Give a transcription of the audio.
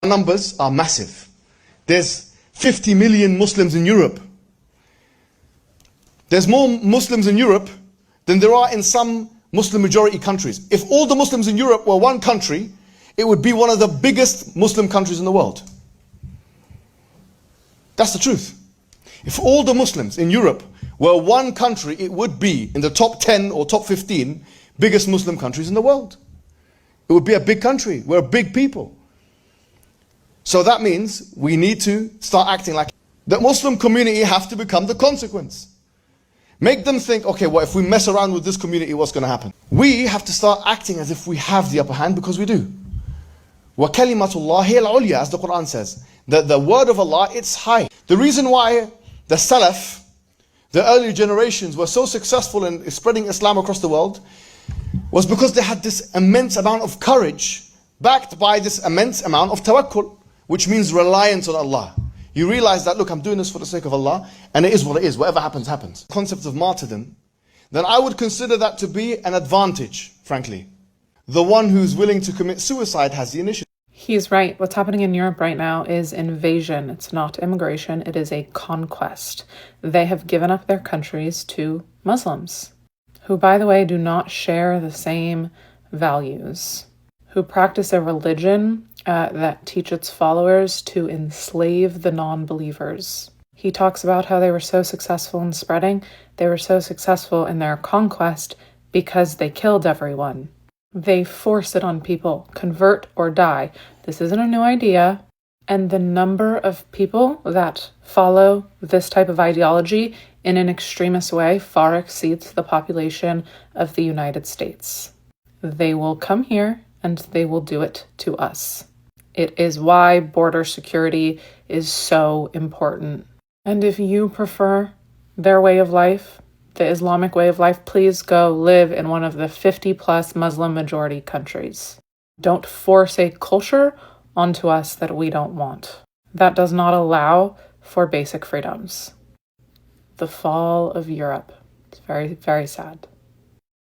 Numbers are massive. There's 50 million Muslims in Europe. There's more Muslims in Europe than there are in some Muslim majority countries. If all the Muslims in Europe were one country, it would be one of the biggest Muslim countries in the world. That's the truth. If all the Muslims in Europe were one country, it would be in the top 10 or top 15 biggest Muslim countries in the world. It would be a big country. We're a big people. So that means we need to start acting like the Muslim community have to become the consequence. Make them think, okay, well, if we mess around with this community, what's going to happen? We have to start acting as if we have the upper hand, because we do. وَكَلِمَةُ اللَّهِ هِيَ الْعُلْيَا, as the Quran says. The word of Allah, it's high. The reason why the Salaf, the early generations, were so successful in spreading Islam across the world was because they had this immense amount of courage backed by this immense amount of tawakkul, which means reliance on Allah. You realize that, look, I'm doing this for the sake of Allah, and it is what it is. Whatever happens, happens. Concept of martyrdom, then I would consider that to be an advantage, frankly. The one who's willing to commit suicide has the initiative. He's right. What's happening in Europe right now is invasion. It's not immigration. It is a conquest. They have given up their countries to Muslims, who, by the way, do not share the same values, who practice a religion that teach its followers to enslave the non-believers. He talks about how they were so successful in spreading. They were so successful in their conquest because they killed everyone. They force it on people, convert or die. This isn't a new idea. And the number of people that follow this type of ideology in an extremist way far exceeds the population of the United States. They will come here and they will do it to us. It is why border security is so important. And if you prefer their way of life, the Islamic way of life, please go live in one of the 50+ Muslim majority countries. Don't force a culture onto us that we don't want. That does not allow for basic freedoms. The fall of Europe. It's very, very sad.